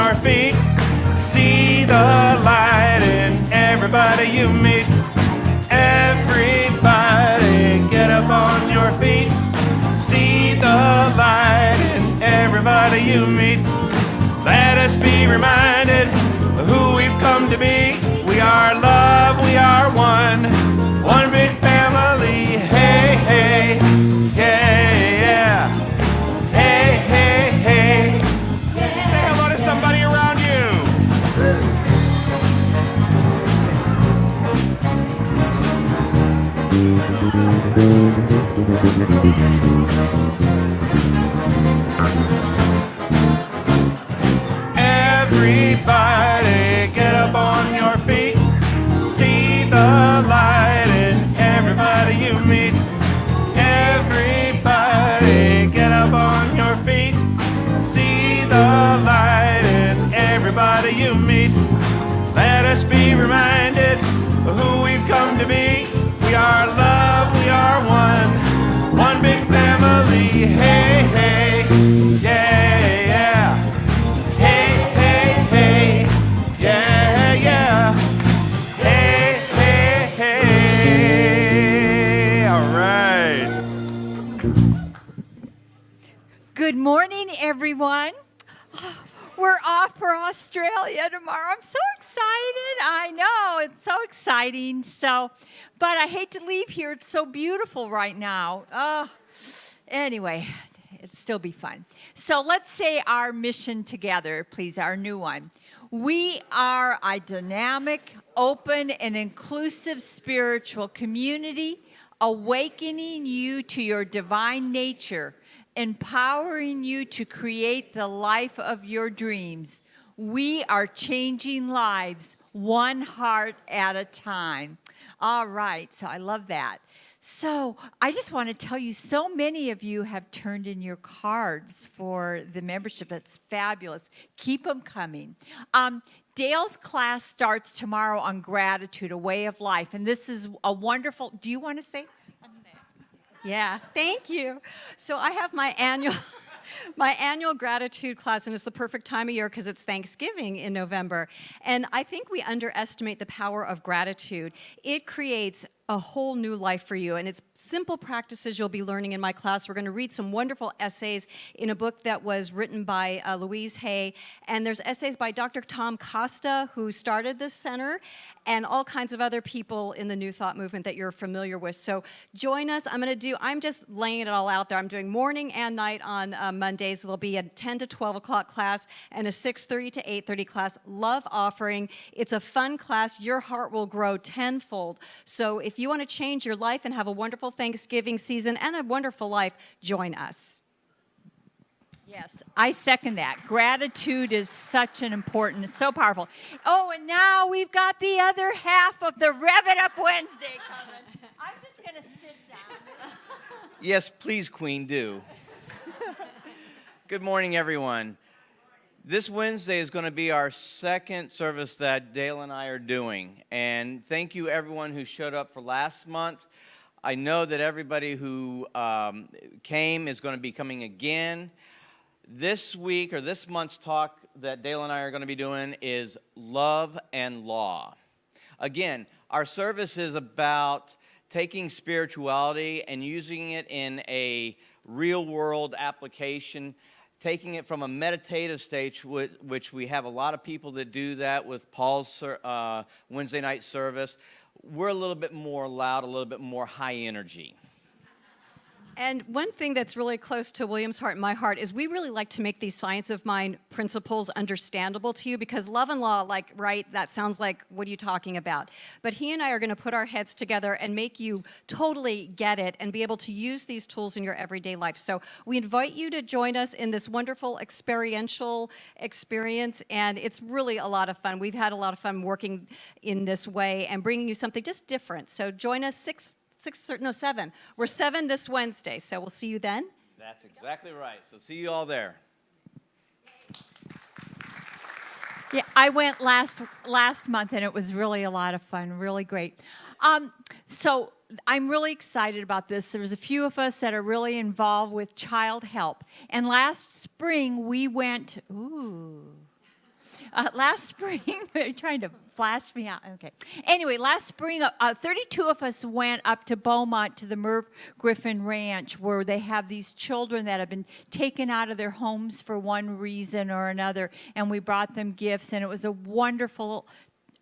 your feet. See the light in everybody you meet. Everybody get up on your feet. See the light in everybody you meet. Let us be reminded of who we've come to be. We are love, we are one, one big family. Hey, hey, yeah, yeah. Hey, hey, hey. Say hello to somebody around you. Everybody get up on your feet. See the light in everybody you meet. Everybody get up on your feet. See the light in everybody you meet. Let us be reminded of who we've come to be. We are love, we are one big family. Hey, hey, yeah, yeah. Hey, hey, hey, yeah, yeah. Hey, hey, hey. All right. Good morning, everyone. We're off for Australia tomorrow. I'm so excited. I know, it's so exciting. But I hate to leave here. It's so beautiful right now. Anyway, it'll still be fun. So let's say our mission together, please, our new one. We are a dynamic, open, and inclusive spiritual community, awakening you to your divine nature, empowering you to create the life of your dreams. We are changing lives one heart at a time. All right, so I love that. So I just want to tell you, so many of you have turned in your cards for the membership. That's fabulous. Keep them coming. Dale's class starts tomorrow on gratitude, a way of life. And this is a wonderful, do you want to say? Yeah, thank you. So I have my annual gratitude class, and it's the perfect time of year because it's Thanksgiving in November. And I think we underestimate the power of gratitude. It creates a whole new life for you, and it's simple practices you'll be learning in my class. We're going to read some wonderful essays in a book that was written by Louise Hay, and there's essays by Dr. Tom Costa, who started this center, and all kinds of other people in the New Thought movement that you're familiar with. So join us. I'm just laying it all out there. I'm doing morning and night on Mondays. There'll be a 10 to 12 o'clock class and a 6:30 to 8:30 class. Love offering. It's a fun class. Your heart will grow tenfold. So if you want to change your life and have a wonderful Thanksgiving season and a wonderful life, join us. Yes, I second that. Gratitude is such an important, it's so powerful. Oh, and now we've got the other half of the Rev It Up Wednesday coming. I'm just going to sit down. Yes, please, Queen, do. Good morning, everyone. This Wednesday is going to be our second service that Dale and I are doing. And thank you, everyone who showed up for last month. I know that everybody who came is going to be coming again. This week, or this month's talk that Dale and I are going to be doing is Love and Law. Again, our service is about taking spirituality and using it in a real-world application, taking it from a meditative stage, which we have a lot of people that do that with Paul's Wednesday night service. We're a little bit more loud, a little bit more high energy. And one thing that's really close to William's heart and my heart is we really like to make these science of mind principles understandable to you, because love and law, like, right, that sounds like, what are you talking about? But he and I are going to put our heads together and make you totally get it and be able to use these tools in your everyday life. So we invite you to join us in this wonderful experiential experience, and it's really a lot of fun. We've had a lot of fun working in this way and bringing you something just different. So join us 7. We're 7 this Wednesday, so we'll see you then. That's exactly right. So see you all there. Yeah, I went last month, and it was really a lot of fun, really great. So I'm really excited about this. There's a few of us that are really involved with child help. And last spring, we went, last spring, they're trying to flash me out. Okay. Anyway, last spring, 32 of us went up to Beaumont to the Merv Griffin Ranch, where they have these children that have been taken out of their homes for one reason or another, and we brought them gifts, and it was a wonderful,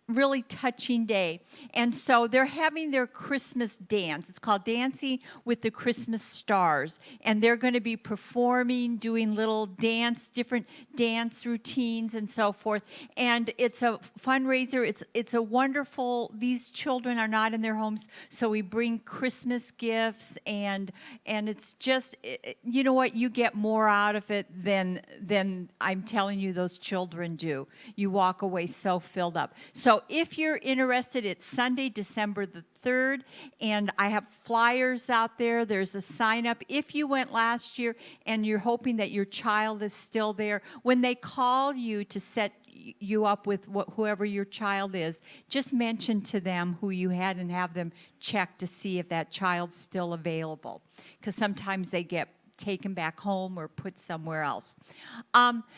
really touching day. And so they're having their Christmas dance. It's called Dancing with the Christmas Stars. And they're going to be performing, doing little different dance routines and so forth. And it's a fundraiser. It's a wonderful, these children are not in their homes, so we bring Christmas gifts, and it's just, you know what, you get more out of it than I'm telling you those children do. You walk away so filled up. So if you're interested, it's Sunday, December the 3rd, and I have flyers out there. There's a sign up. If you went last year and you're hoping that your child is still there, when they call you to set you up with whoever your child is, just mention to them who you had and have them check to see if that child's still available, because sometimes they get taken back home or put somewhere else.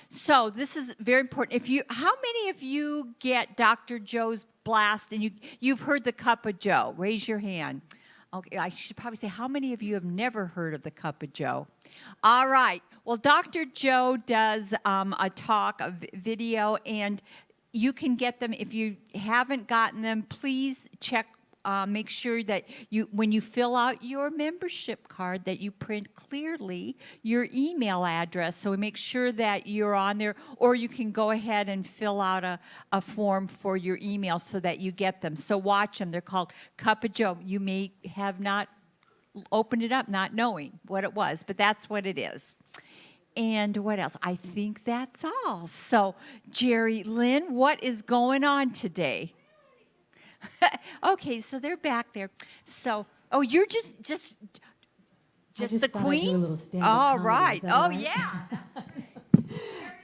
So this is very important. How many of you get Dr. Joe's blast, and you've heard the Cup of Joe? Raise your hand. Okay, I should probably say, how many of you have never heard of the Cup of Joe? All right. Well, Dr. Joe does a talk, a video, and you can get them. If you haven't gotten them, please check. Make sure that when you fill out your membership card, that you print clearly your email address, so we make sure that you're on there, or you can go ahead and fill out a form for your email so that you get them. So watch them. They're called Cup of Joe. You may have not opened it up not knowing what it was, but that's what it is. And what else? I think that's all. So, Jerry, Lynn, what is going on today? Okay, so they're back there. So, oh, you're just the queen? All right. Oh, right? Yeah.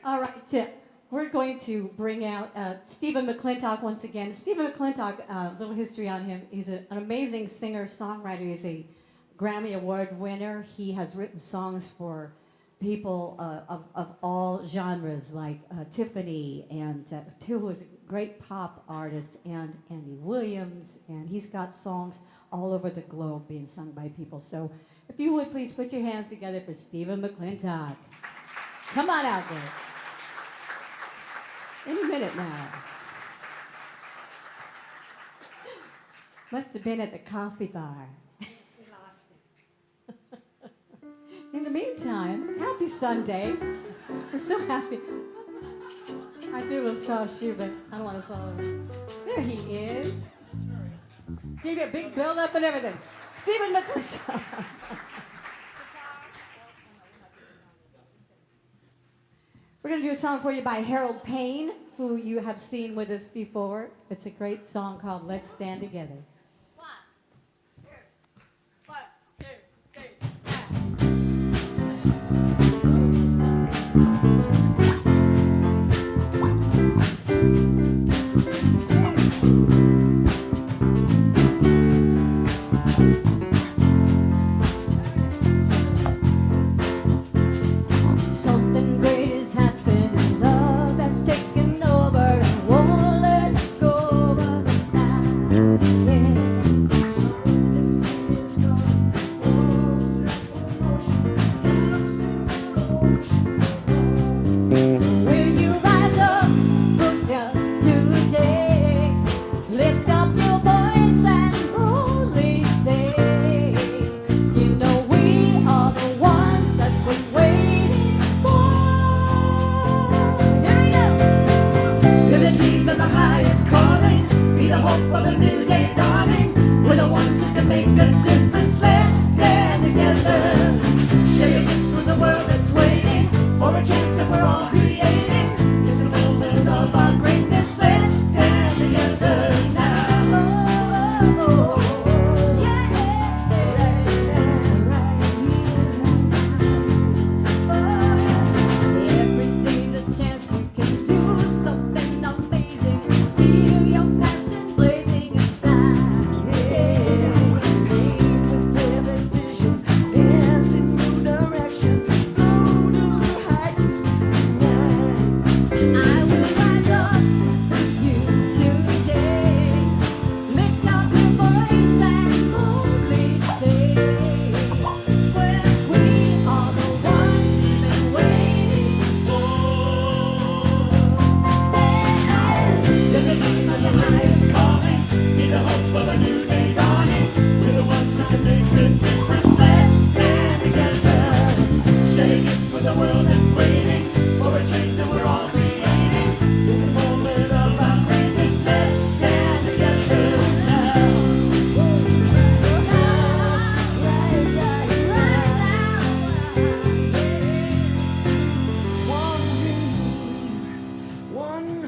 All right. We're going to bring out Stephen McClintock once again. Stephen McClintock, a little history on him. He's an amazing singer-songwriter. He's a Grammy Award winner. He has written songs for people of all genres, like Tiffany, and who is a great pop artist, and Andy Williams, and he's got songs all over the globe being sung by people. So if you would please put your hands together for Stephen McClintock. Come on out there. Any minute now. Must have been at the coffee bar. In the meantime, happy Sunday. We're so happy. I do a little soft shoe, but I don't want to follow him. There he is. Gave you a big build up and everything. Stephen McClintock. We're going to do a song for you by Harold Payne, who you have seen with us before. It's a great song called Let's Stand Together. Something great is happening, love has taken over and won't let go of us now. Yeah. Something is coming forward like an ocean, drops in the ocean.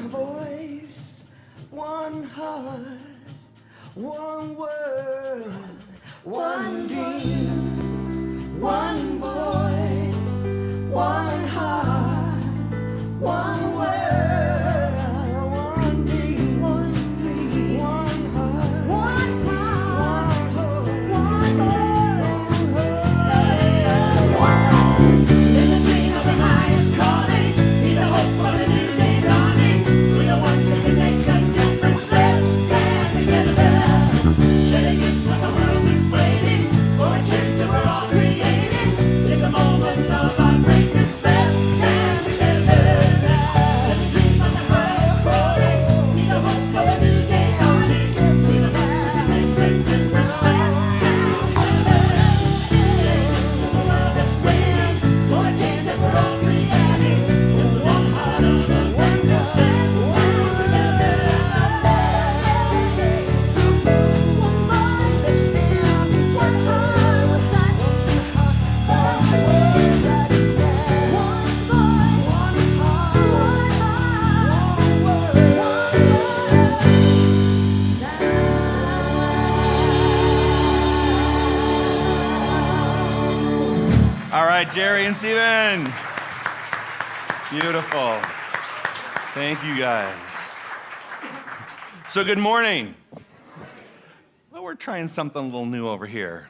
voice, one heart, one word, one dream, one voice, one heart, one word, one dream, one heart, one hope, one word. There's a dream of the highest calling, be the hope for a new day dawning. We're the ones that can make a difference. Let's stand together. Share the gifts when the world is waiting for a chance that we're all creating. There's a moment of our greatness. Let's stand together. Let the dream of the highest calling, be the hope for a new day dawning. We're the ones that can make a difference. Let's stand together. The world is waiting for a chance that we're all creating. With one heart on the one goal. One mind, let's stand. One heart, one sight, one word, one voice, one heart, one word. All right, Jerry and Steven. Beautiful. Thank you guys. So good morning. Well, we're trying something a little new over here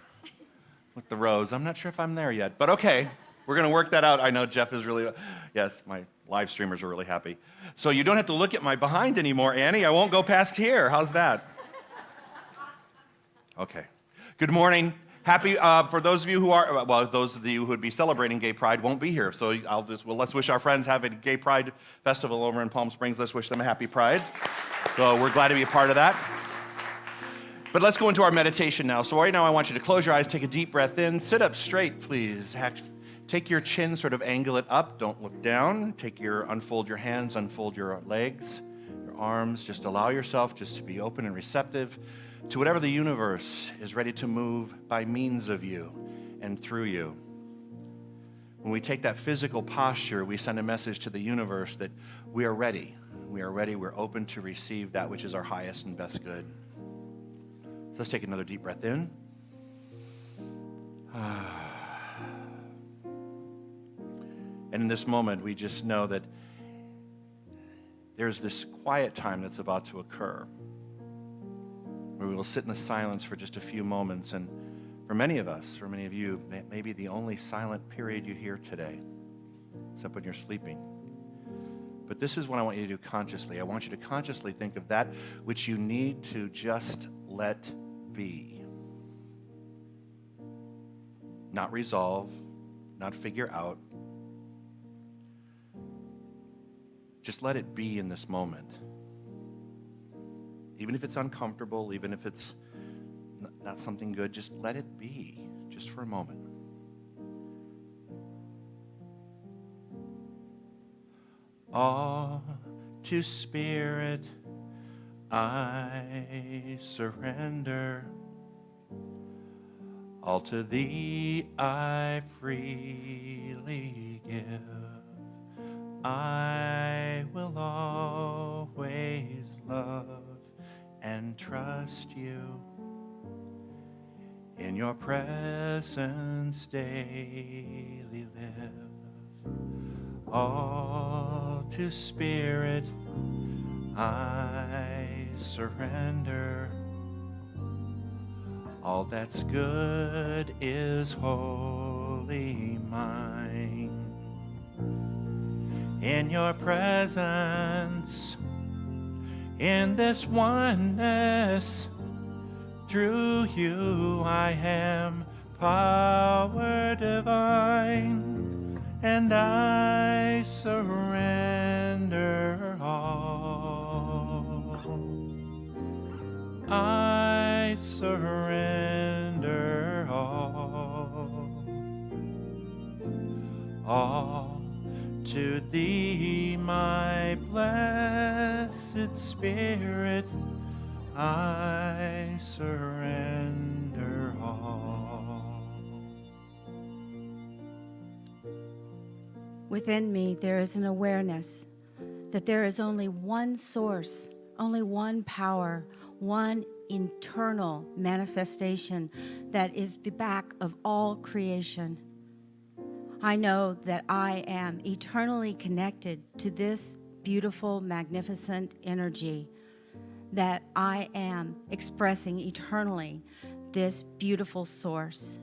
with the rows. I'm not sure if I'm there yet, but okay. We're going to work that out. I know Jeff is really, yes, my live streamers are really happy. So you don't have to look at my behind anymore, Annie. I won't go past here. How's that? Okay. Good morning. Happy, for those of you who are, well, those of you who would be celebrating Gay Pride won't be here. So let's wish our friends have a Gay Pride Festival over in Palm Springs. Let's wish them a happy Pride. So we're glad to be a part of that. But let's go into our meditation now. So right now I want you to close your eyes, take a deep breath in, sit up straight, please. Take your chin, sort of angle it up, don't look down. Unfold your hands, unfold your legs, your arms. Just allow yourself just to be open and receptive to whatever the universe is ready to move by means of you and through you. When we take that physical posture, we send a message to the universe that we are ready. We are ready, we're open to receive that which is our highest and best good. So let's take another deep breath in. And in this moment, we just know that there's this quiet time that's about to occur, where we will sit in the silence for just a few moments. And for many of us, for many of you, maybe the only silent period you hear today, except when you're sleeping. But this is what I want you to do consciously. I want you to consciously think of that which you need to just let be. Not resolve, not figure out. Just let it be in this moment. Even if it's uncomfortable, even if it's not something good, just let it be, just for a moment. All to Spirit I surrender. All to Thee I freely give. I will always love and trust you. In your presence daily live. All to Spirit I surrender. All that's good is wholly mine. In your presence, in this oneness, through you I am power divine, and I surrender all. I surrender all to Thee, my blessed Spirit, I surrender all. Within me, there is an awareness that there is only one source, only one power, one internal manifestation that is the back of all creation. I know that I am eternally connected to this beautiful, magnificent energy, that I am expressing eternally this beautiful source.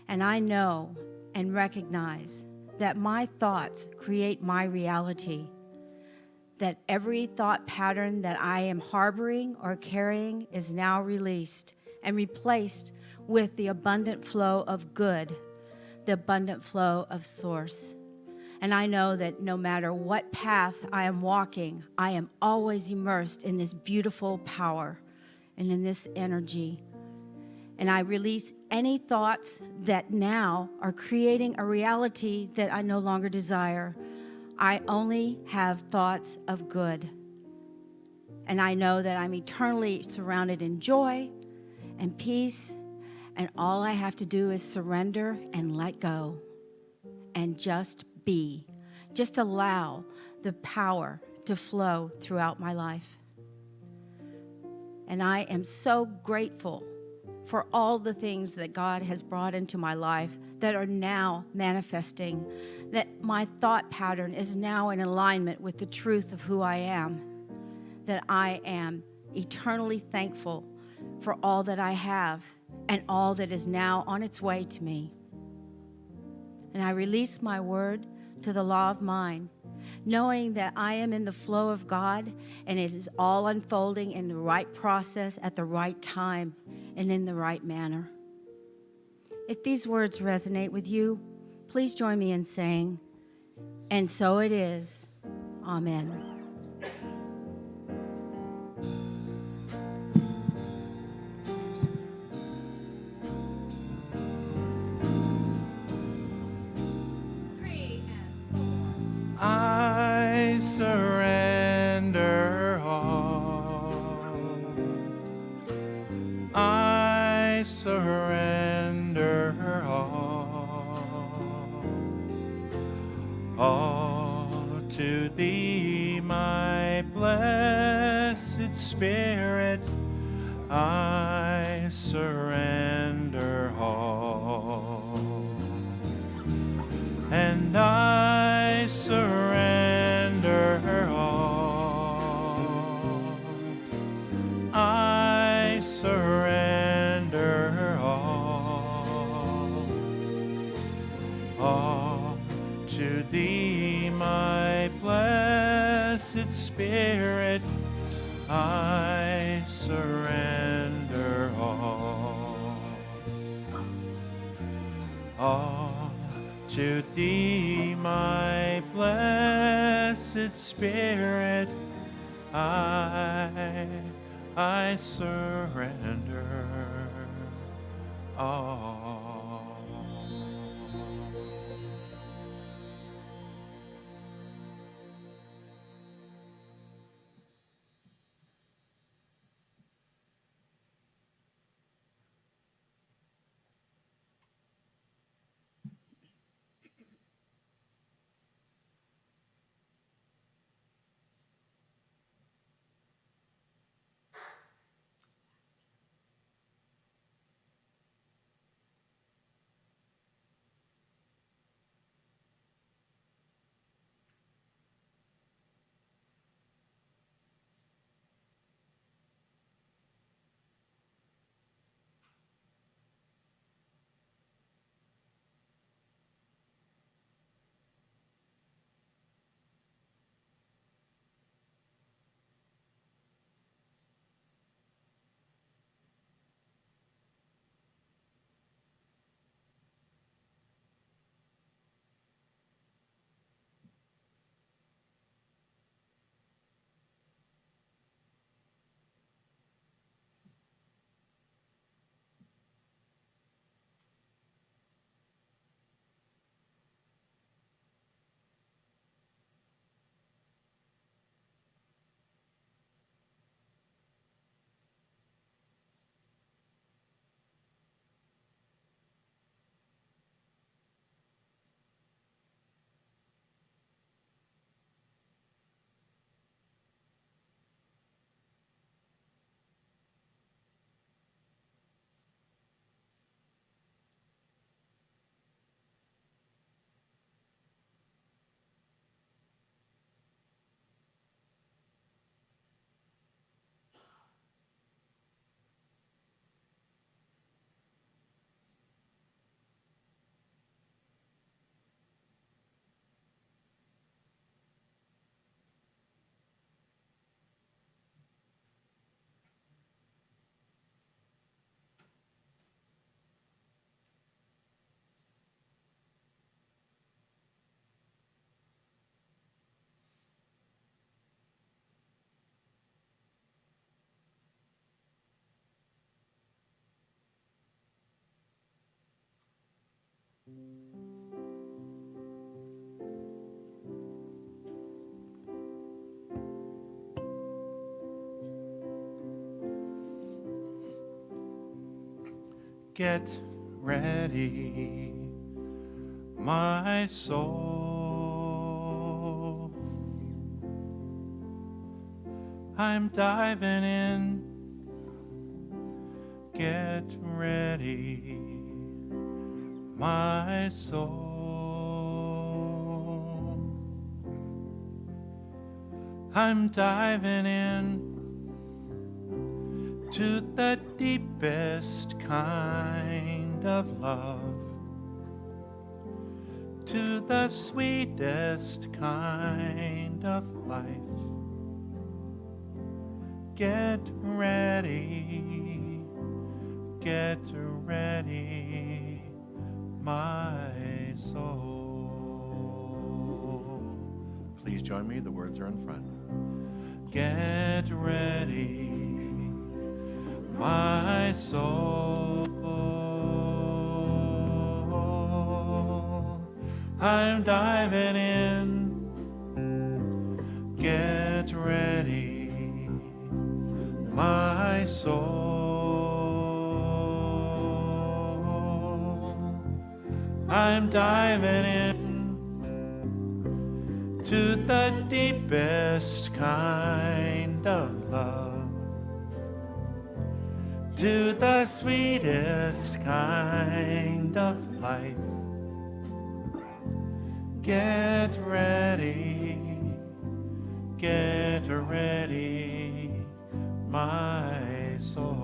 And I know and recognize that my thoughts create my reality, that every thought pattern that I am harboring or carrying is now released and replaced with the abundant flow of good, the abundant flow of source. And I know that no matter what path I am walking, I am always immersed in this beautiful power and in this energy. And I release any thoughts that now are creating a reality that I no longer desire. I only have thoughts of good. And I know that I'm eternally surrounded in joy and peace, and all I have to do is surrender and let go and just be. Just allow the power to flow throughout my life. And I am so grateful for all the things that God has brought into my life that are now manifesting, that my thought pattern is now in alignment with the truth of who I am, that I am eternally thankful for all that I have and all that is now on its way to me. And I release my word to the law of mind, knowing that I am in the flow of God and it is all unfolding in the right process at the right time and in the right manner. If these words resonate with you, please join me in saying, "And so it is. Amen." I surrender all. I surrender all to thee, my blessed Spirit. I surrender all. And I surrender all. I surrender all to thee, my blessed Spirit. I surrender all to thee, my blessed Spirit. I surrender all. get ready, my soul. I'm diving in, get ready, my soul. I'm diving in to the deepest kind of love, to the sweetest kind of life. Get ready, my soul. Please join me, the words are in front. Get ready, my soul. I'm diving in, get ready, my soul. I'm diving in to the deepest kind of love, to the sweetest kind of life. Get ready, my soul.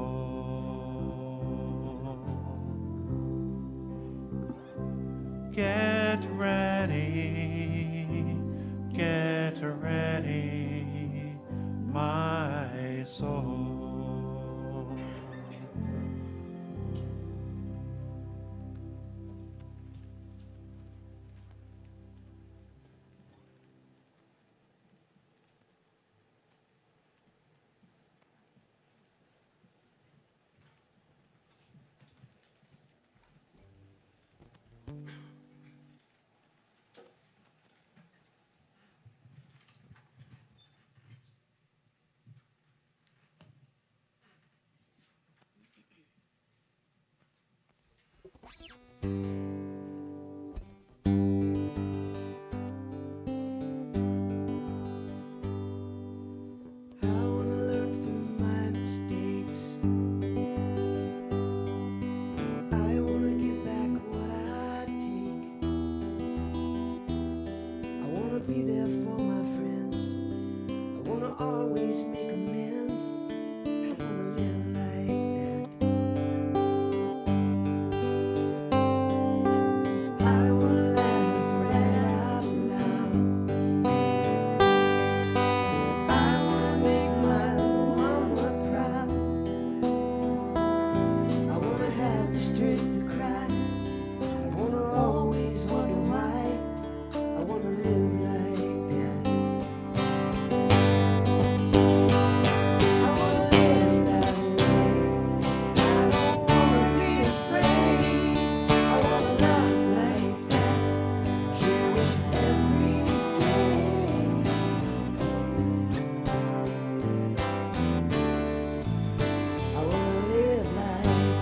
Get ready, my soul. I wanna learn from my mistakes. I wanna get back what I take. I wanna be there for my friends. I wanna always make amends. I wanna live like that. I wanna laugh right out loud. I wanna make my mama proud. I wanna have the strength to cry. I wanna always wonder why. I wanna live like that. I wanna live that way. I don't wanna be afraid. I wanna love like that. Cherish every day. I wanna live like that.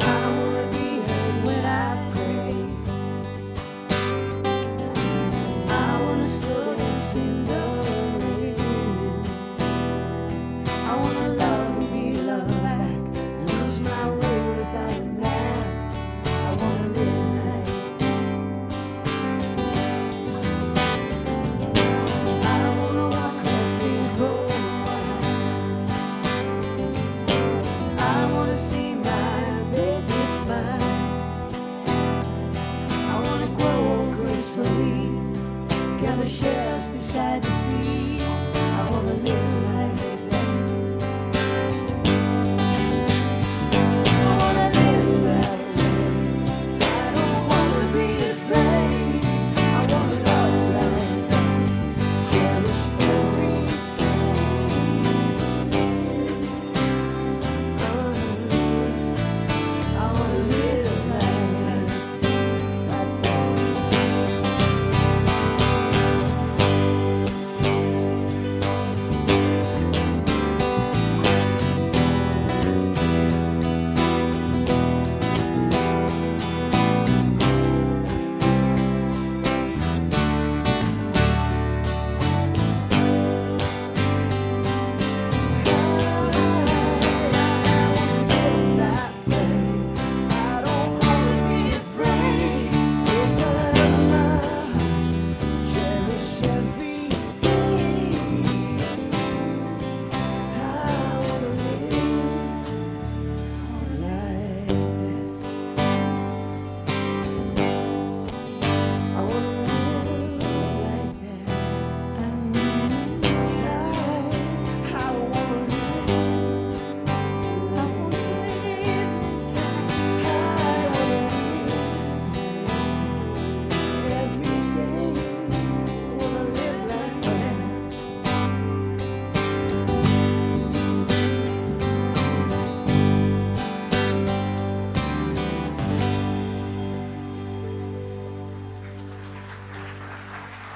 I wanna be heard when I pray. I wanna slow dance in the rain. I wanna love and be loved back. Lose my way without a map. I wanna live like I wanna walk where things go wide. I wanna see my baby smile. I wanna grow gracefully, gather shells beside the sea. I wanna live like that. I wanna live that way. I don't wanna be afraid. I wanna love like that. Cherish every day. I wanna live like that.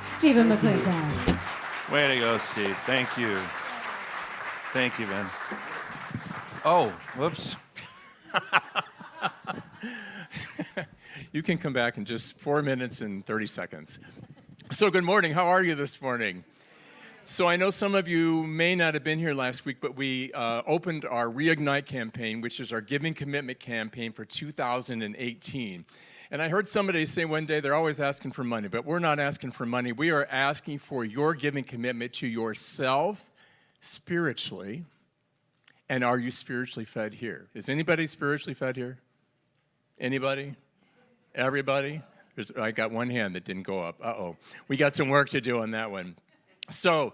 Stephen McClintock. Way to go, Steve. Thank you. Thank you, Ben. Oh, whoops. You can come back in just 4 minutes and 30 seconds. So good morning. How are you this morning? So I know some of you may not have been here last week, but we opened our Reignite campaign, which is our giving commitment campaign for 2018. And I heard somebody say one day they're always asking for money, but we're not asking for money. We are asking for your giving commitment to yourself spiritually. And are you spiritually fed here? Is anybody spiritually fed here? Anybody? Everybody? I got one hand that didn't go up. Uh-oh. We got some work to do on that one. So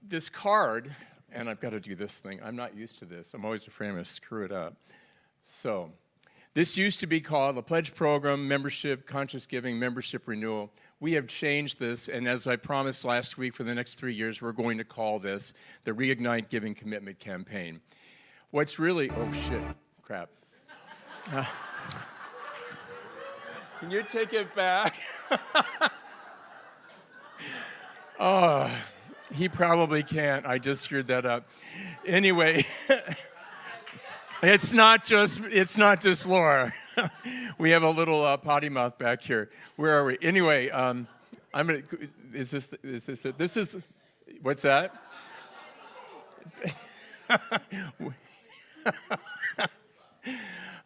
this card, and I've got to do this thing. I'm not used to this. I'm always afraid I'm going to screw it up. So this used to be called the Pledge Program, Membership, Conscious Giving, Membership Renewal. We have changed this, and as I promised last week, for the next 3 years, we're going to call this the Reignite Giving Commitment Campaign. What's really, oh shit, crap. Can you take it back? Oh, he probably can't. I just screwed that up. Anyway, it's not just Laura. We have a little potty mouth back here. Where are we? Anyway, I'm gonna. Is this it? This is. What's that?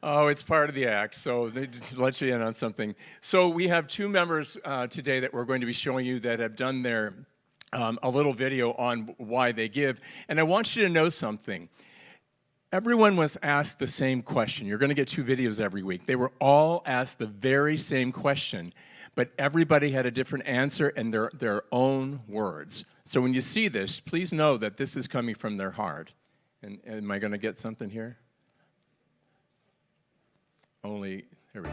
Oh, it's part of the act, so they just let you in on something. So we have two members today that we're going to be showing you that have done their a little video on why they give. And I want you to know something. Everyone was asked the same question. You're going to get 2 videos every week. They were all asked the very same question, but everybody had a different answer and their own words. So when you see this, please know that this is coming from their heart. And am I going to get something here? Here we go.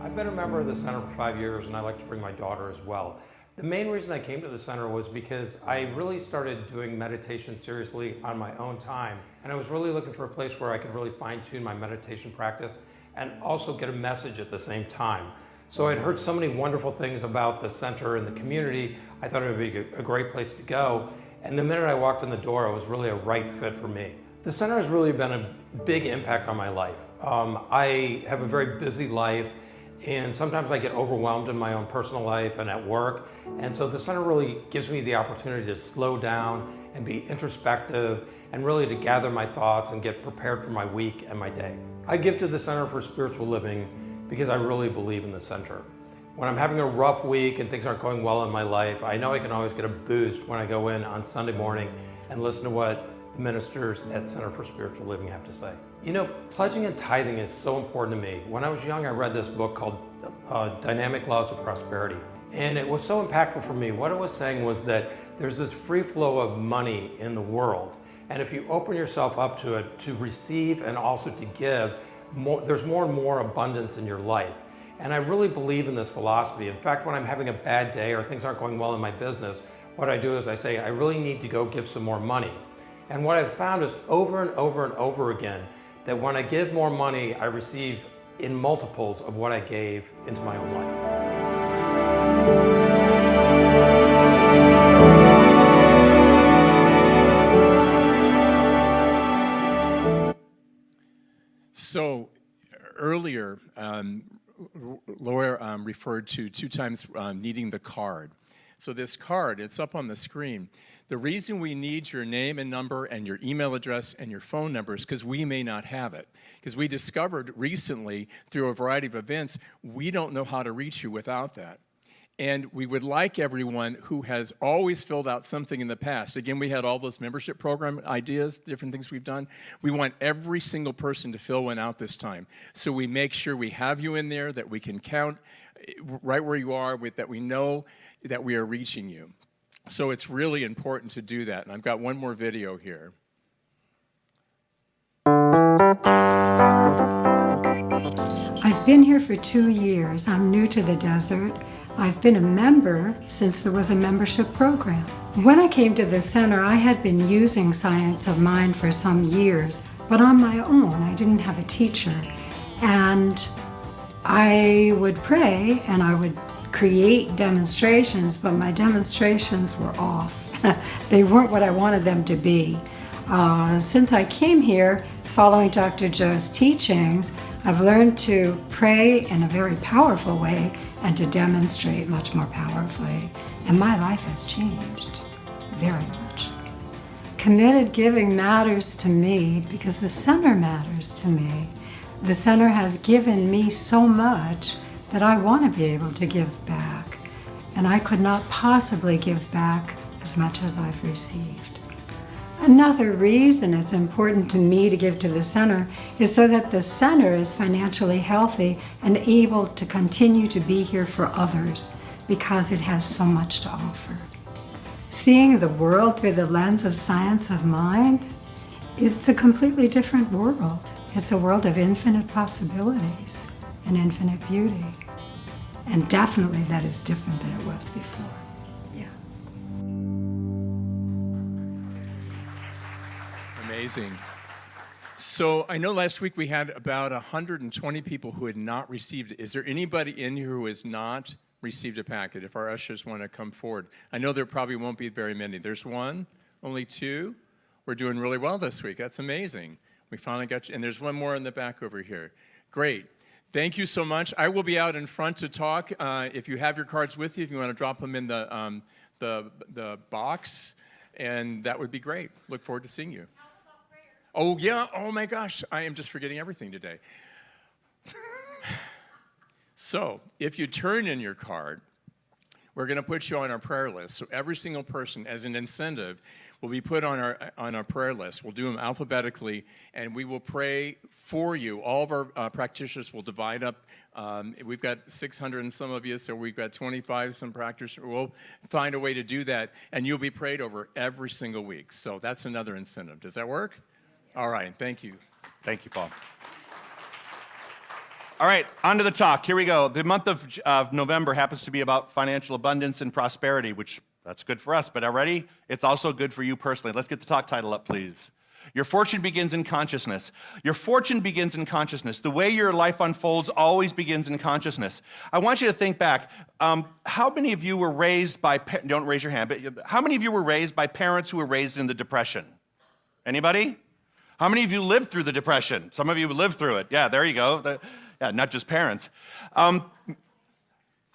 I've been a member of the center for 5 years, and I like to bring my daughter as well. The main reason I came to the center was because I really started doing meditation seriously on my own time, and I was really looking for a place where I could really fine-tune my meditation practice and also get a message at the same time. So I'd heard so many wonderful things about the center and the community. I thought it would be a great place to go, and the minute I walked in the door, it was really a right fit for me. The center has really been a big impact on my life. I have a very busy life, and sometimes I get overwhelmed in my own personal life and at work. And so the center really gives me the opportunity to slow down and be introspective and really to gather my thoughts and get prepared for my week and my day. I give to the Center for Spiritual Living because I really believe in the center. When I'm having a rough week and things aren't going well in my life, I know I can always get a boost when I go in on Sunday morning and listen to what the ministers at Center for Spiritual Living have to say. You know, pledging and tithing is so important to me. When I was young, I read this book called Dynamic Laws of Prosperity, and it was so impactful for me. What it was saying was that there's this free flow of money in the world, and if you open yourself up to it, to receive and also to give, there's more and more abundance in your life. And I really believe in this philosophy. In fact, when I'm having a bad day or things aren't going well in my business, what I do is I say, I really need to go give some more money. And what I've found is over and over and over again, that when I give more money, I receive in multiples of what I gave into my own life. So earlier, Laura referred to 2 times needing the card. So this card, it's up on the screen. The reason we need your name and number and your email address and your phone number is because we may not have it. Because we discovered recently through a variety of events, we don't know how to reach you without that. And we would like everyone who has always filled out something in the past. Again, we had all those membership program ideas, different things we've done. We want every single person to fill one out this time. So we make sure we have you in there, that we can count right where you are, that we know that we are reaching you. So it's really important to do that. And I've got one more video here. I've been here for 2 years. I'm new to the desert. I've been a member since there was a membership program. When I came to the center, I had been using Science of Mind for some years, but on my own. I didn't have a teacher. And I would pray and I would create demonstrations, but my demonstrations were off. They weren't what I wanted them to be. Since I came here, following Dr. Joe's teachings, I've learned to pray in a very powerful way and to demonstrate much more powerfully. And my life has changed very much. Committed giving matters to me because the center matters to me. The center has given me so much that I want to be able to give back. And I could not possibly give back as much as I've received. Another reason it's important to me to give to the center is so that the center is financially healthy and able to continue to be here for others because it has so much to offer. Seeing the world through the lens of science of mind, it's a completely different world. It's a world of infinite possibilities and infinite beauty. And definitely that is different than it was before. Yeah. Amazing. So I know last week we had about 120 people who had not received it. Is there anybody in here who has not received a packet? If our ushers want to come forward. I know there probably won't be very many. There's one, only two. We're doing really well this week. That's amazing. We finally got you. And there's one more in the back over here. Great. Thank you so much. I will be out in front to talk. If you have your cards with you, if you want to drop them in the box, and that would be great. Look forward to seeing you. Oh, yeah. Oh, my gosh. I am just forgetting everything today. So, if you turn in your card, we're going to put you on our prayer list. So every single person, as an incentive, will be put on our prayer list. We'll do them alphabetically, and we will pray for you. All of our practitioners will divide up. We've got 600 and some of you, so we've got 25 some practitioners. We'll find a way to do that, and you'll be prayed over every single week. So that's another incentive. Does that work? All right. Thank you. Thank you, Paul. All right, on to the talk. Here we go. The month of November happens to be about financial abundance and prosperity, which that's good for us, but already it's also good for you personally. Let's get the talk title up, please. Your fortune begins in consciousness. Your fortune begins in consciousness. The way your life unfolds always begins in consciousness. I want you to think back. How many of you were raised by, don't raise your hand, but how many of you were raised by parents who were raised in the Depression? Anybody? How many of you lived through the Depression? Some of you lived through it. Yeah, there you go. Yeah, not just parents. How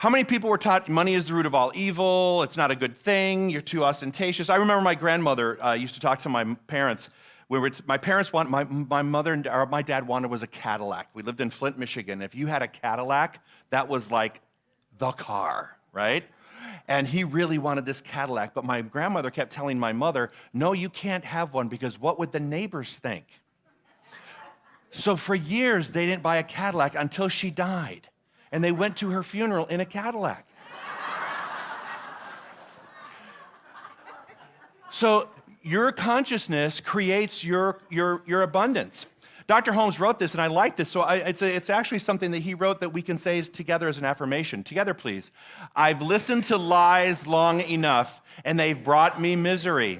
many people were taught money is the root of all evil, it's not a good thing, you're too ostentatious? I remember my grandmother used to talk to my parents. My parents want, my mother or my dad wanted was a Cadillac. We lived in Flint, Michigan. If you had a Cadillac, that was like the car, right? And he really wanted this Cadillac, but my grandmother kept telling my mother, no, you can't have one because what would the neighbors think? So for years, they didn't buy a Cadillac until she died. And they went to her funeral in a Cadillac. So your consciousness creates your abundance. Dr. Holmes wrote this, and I like this, so it's actually something that he wrote that we can say together as an affirmation. Together, please. I've listened to lies long enough, and they've brought me misery.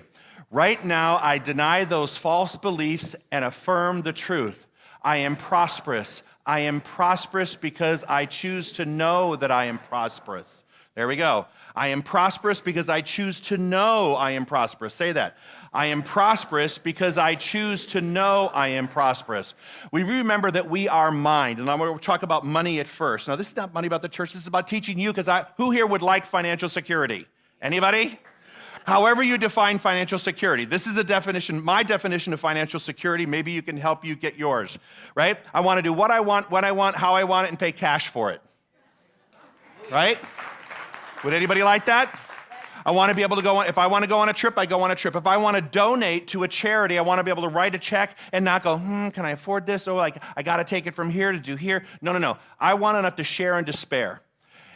Right now, I deny those false beliefs and affirm the truth. I am prosperous. I am prosperous because I choose to know that I am prosperous. There we go. I am prosperous because I choose to know I am prosperous. Say that. I am prosperous because I choose to know I am prosperous. We remember that we are mind, and I'm going to talk about money at first. Now, this is not money about the church. This is about teaching you, because who here would like financial security? Anybody? However you define financial security. This is the definition, my definition of financial security. Maybe you can help you get yours, right? I want to do what I want, when I want, how I want it, and pay cash for it, right? Would anybody like that? I want to be able to go on, if I want to go on a trip, I go on a trip. If I want to donate to a charity, I want to be able to write a check and not go, can I afford this? Oh, like, I got to take it from here to do here. No. I want enough to share and to spare.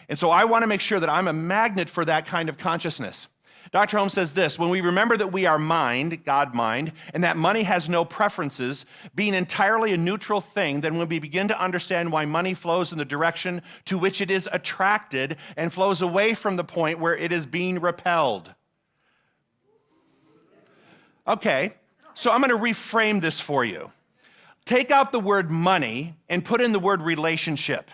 And so I want to make sure that I'm a magnet for that kind of consciousness. Dr. Holmes says this: when we remember that we are mind, God mind, and that money has no preferences, being entirely a neutral thing, then when we begin to understand why money flows in the direction to which it is attracted and flows away from the point where it is being repelled. Okay, so I'm going to reframe this for you. Take out the word money and put in the word relationship.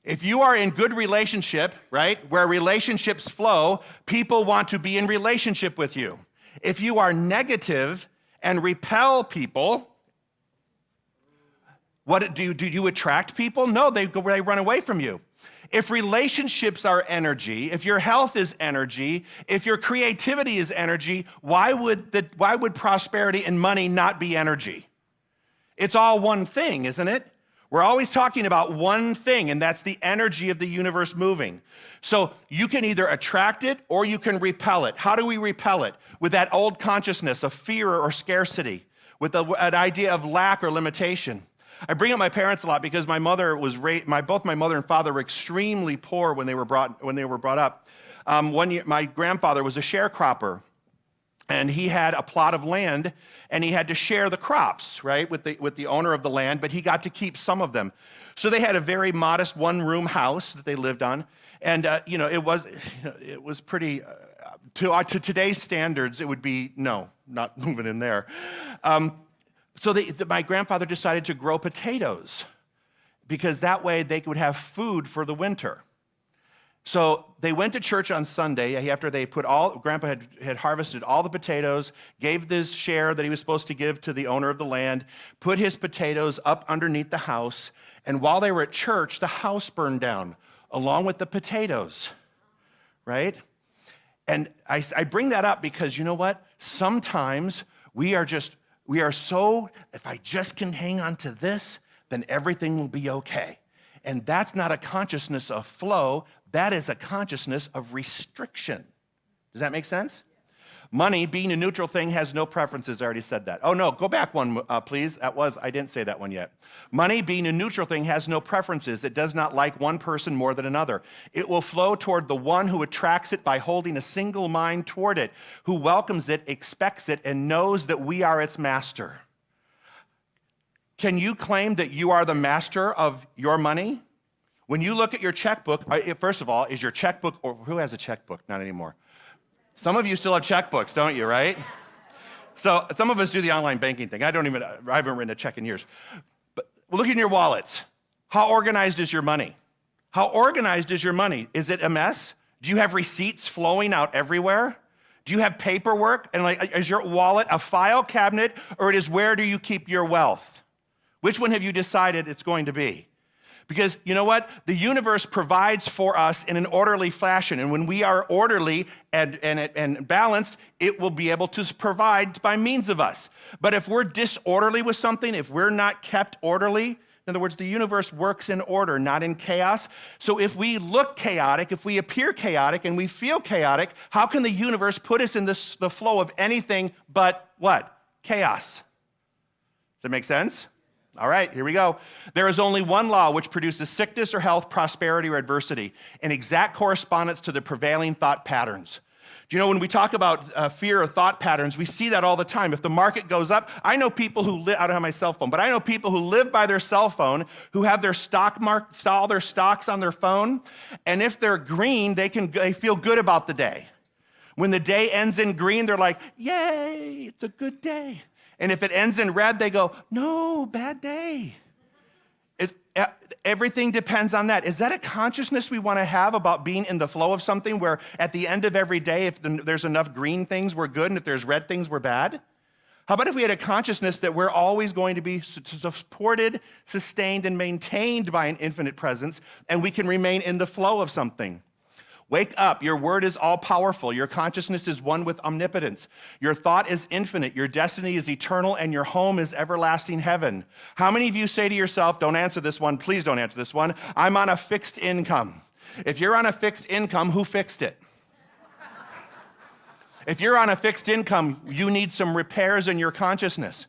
If you are in good relationship, right, where relationships flow, people want to be in relationship with you. If you are negative and repel people, what do you attract people? No, they run away from you. If relationships are energy, if your health is energy, if your creativity is energy, why would prosperity and money not be energy? It's all one thing, isn't it? We're always talking about one thing, and that's the energy of the universe moving. So you can either attract it or you can repel it. How do we repel it? With that old consciousness of fear or scarcity, with an idea of lack or limitation. I bring up my parents a lot because my mother was both my mother and father were extremely poor when they were brought up. One year, my grandfather was a sharecropper, and he had a plot of land, and he had to share the crops, right, with the owner of the land, but he got to keep some of them. So they had a very modest one-room house that they lived on, and it was pretty. To today's standards, it would be no, not moving in there. So my grandfather decided to grow potatoes because that way they would have food for the winter. So they went to church on Sunday after they Grandpa had harvested all the potatoes, gave this share that he was supposed to give to the owner of the land, put his potatoes up underneath the house, and while they were at church, the house burned down along with the potatoes, right? And I bring that up because you know what? Sometimes we are so, if I just can hang on to this, then everything will be okay. And that's not a consciousness of flow, that is a consciousness of restriction. Does that make sense? Money, being a neutral thing, has no preferences. I already said that. Oh no, go back one, please. I didn't say that one yet. Money, being a neutral thing, has no preferences. It does not like one person more than another. It will flow toward the one who attracts it by holding a single mind toward it, who welcomes it, expects it, and knows that we are its master. Can you claim that you are the master of your money? When you look at your checkbook, first of all, is your checkbook, or who has a checkbook? Not anymore. Some of you still have checkbooks, don't you, right? So some of us do the online banking thing. I haven't written a check in years. But look in your wallets. How organized is your money? How organized is your money? Is it a mess? Do you have receipts flowing out everywhere? Do you have paperwork? And is your wallet a file cabinet, or where do you keep your wealth? Which one have you decided it's going to be? Because you know what? The universe provides for us in an orderly fashion. And when we are orderly and balanced, it will be able to provide by means of us. But if we're disorderly with something, if we're not kept orderly, in other words, the universe works in order, not in chaos. So if we look chaotic, if we appear chaotic, and we feel chaotic, how can the universe put us in the flow of anything but what? Chaos. Does that make sense? All right, here we go. There is only one law which produces sickness or health, prosperity or adversity, in exact correspondence to the prevailing thought patterns. Do you know when we talk about fear or thought patterns, we see that all the time. If the market goes up, I know people who live, I don't have my cell phone, but I know people who live by their cell phone, who have their all their stocks on their phone, and if they're green, they feel good about the day. When the day ends in green, they're like, yay, it's a good day. And if it ends in red, they go, no, bad day. Everything depends on that. Is that a consciousness we want to have about being in the flow of something where at the end of every day, if there's enough green things, we're good, and if there's red things, we're bad? How about if we had a consciousness that we're always going to be supported, sustained, and maintained by an infinite presence, and we can remain in the flow of something? Wake up. Your word is all-powerful. Your consciousness is one with omnipotence. Your thought is infinite. Your destiny is eternal, and your home is everlasting heaven. How many of you say to yourself, don't answer this one, please don't answer this one, I'm on a fixed income? If you're on a fixed income, who fixed it? If you're on a fixed income, you need some repairs in your consciousness.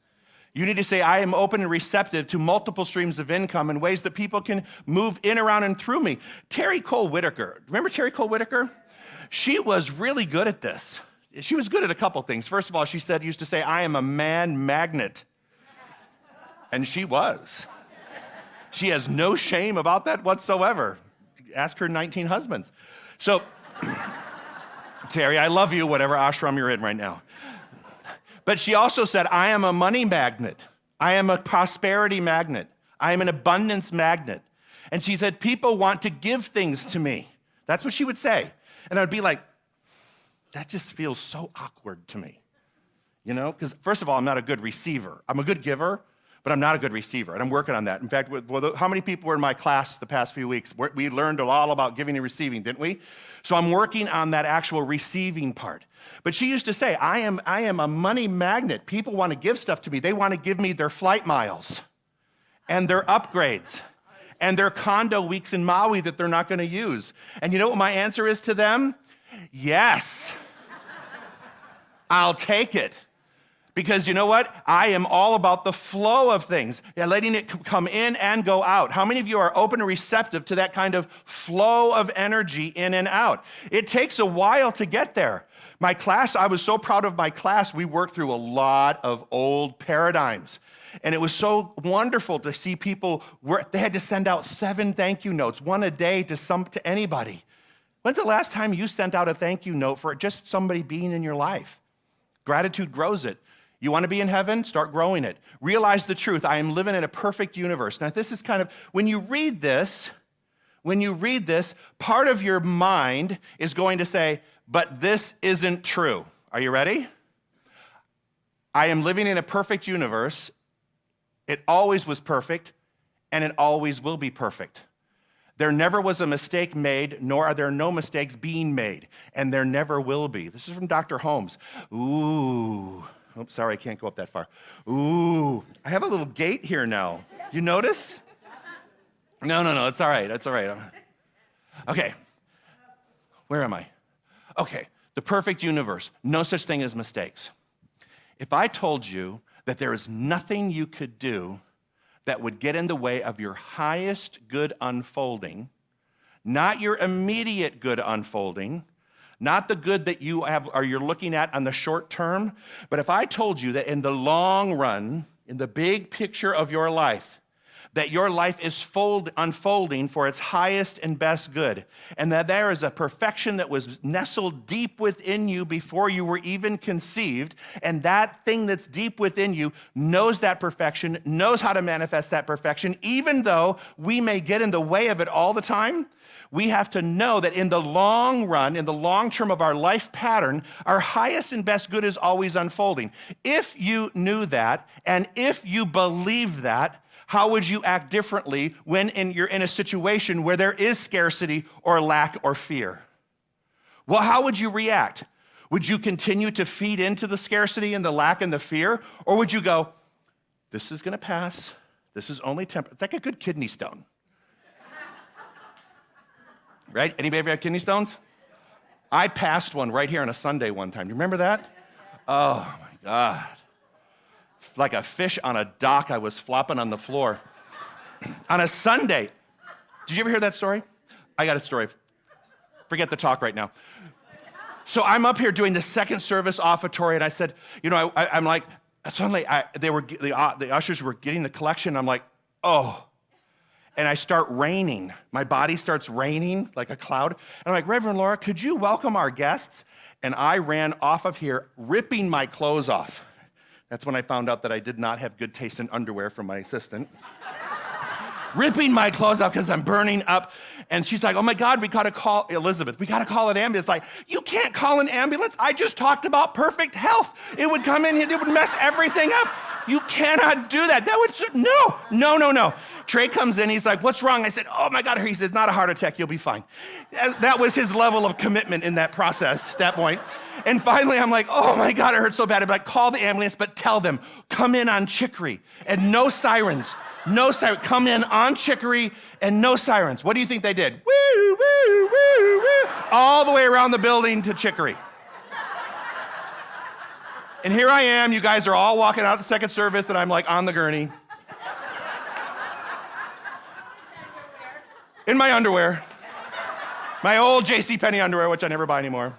You need to say, I am open and receptive to multiple streams of income in ways that people can move in, around, and through me. Terry Cole Whitaker, remember Terry Cole Whitaker? She was really good at this. She was good at a couple things. First of all, she used to say, I am a man magnet. And she was. She has no shame about that whatsoever. Ask her 19 husbands. So, Terry, I love you, whatever ashram you're in right now. But she also said, I am a money magnet. I am a prosperity magnet. I am an abundance magnet. And she said, people want to give things to me. That's what she would say. And I'd be like, that just feels so awkward to me. You know, because first of all, I'm not a good receiver. I'm a good giver, but I'm not a good receiver, and I'm working on that. In fact, how many people were in my class the past few weeks? We learned a lot about giving and receiving, didn't we? So I'm working on that actual receiving part. But she used to say, I am a money magnet. People want to give stuff to me. They want to give me their flight miles and their upgrades and their condo weeks in Maui that they're not going to use. And you know what my answer is to them? Yes. I'll take it. Because you know what? I am all about the flow of things, letting it come in and go out. How many of you are open and receptive to that kind of flow of energy in and out? It takes a while to get there. My class, I was so proud of my class. We worked through a lot of old paradigms. And it was so wonderful to see people, they had to send out 7 thank you notes, 1 a day to anybody. When's the last time you sent out a thank you note for just somebody being in your life? Gratitude grows it. You want to be in heaven? Start growing it. Realize the truth. I am living in a perfect universe. Now, this is kind of, when you read this, part of your mind is going to say, but this isn't true. Are you ready? I am living in a perfect universe. It always was perfect, and it always will be perfect. There never was a mistake made, nor are there no mistakes being made, and there never will be. This is from Dr. Holmes. Ooh. Oops, sorry, I can't go up that far. Ooh, I have a little gate here now. You notice? No, it's all right, it's all right. Okay, where am I? Okay, the perfect universe, no such thing as mistakes. If I told you that there is nothing you could do that would get in the way of your highest good unfolding, not your immediate good unfolding, not the good that you have or you're looking at on the short term, but if I told you that in the long run, in the big picture of your life, that your life is unfolding for its highest and best good, and that there is a perfection that was nestled deep within you before you were even conceived, and that thing that's deep within you knows that perfection, knows how to manifest that perfection, even though we may get in the way of it all the time, we have to know that in the long run, in the long term of our life pattern, our highest and best good is always unfolding. If you knew that, and if you believed that, how would you act differently when you're in a situation where there is scarcity or lack or fear? Well, how would you react? Would you continue to feed into the scarcity and the lack and the fear? Or would you go, this is going to pass. This is only temporary. It's like a good kidney stone. Right? Anybody ever have kidney stones? I passed one right here on a Sunday one time. You remember that? Oh, my God. Like a fish on a dock, I was flopping on the floor. On a Sunday. Did you ever hear that story? I got a story. Forget the talk right now. So I'm up here doing the second service offertory, and I said, you know, I'm like, suddenly the ushers were getting the collection. I'm like, oh. And I start raining. My body starts raining like a cloud. And I'm like, Reverend Laura, could you welcome our guests? And I ran off of here, ripping my clothes off. That's when I found out that I did not have good taste in underwear from my assistant. Ripping my clothes off because I'm burning up. And she's like, oh my God, we gotta call, Elizabeth, we gotta call an ambulance. Like, you can't call an ambulance. I just talked about perfect health. It would come in here, it would mess everything up. You cannot do that. No. Trey comes in, he's like, what's wrong? I said, oh my God. He says, not a heart attack, you'll be fine. That was his level of commitment in that process, that point. And finally, I'm like, oh my God, it hurts so bad. I'm like, call the ambulance, but tell them, come in on Chicory and no sirens. No sirens. Come in on Chicory and no sirens. What do you think they did? Woo, woo, woo, woo. All the way around the building to Chicory. And here I am, you guys are all walking out the second service, and I'm like on the gurney. In my underwear. My old JCPenney underwear, which I never buy anymore.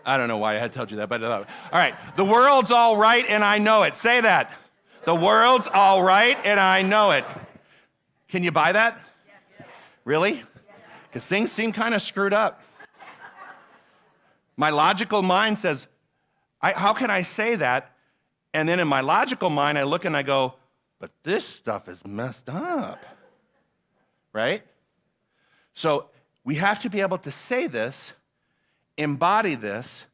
I don't know why I had told you that, but all right. The world's all right, and I know it. Say that. The world's all right, and I know it. Can you buy that? Yes. Really? Because things seem kind of screwed up. My logical mind says, how can I say that? And then in my logical mind, I look and I go, but this stuff is messed up. right? So we have to be able to say this, embody this,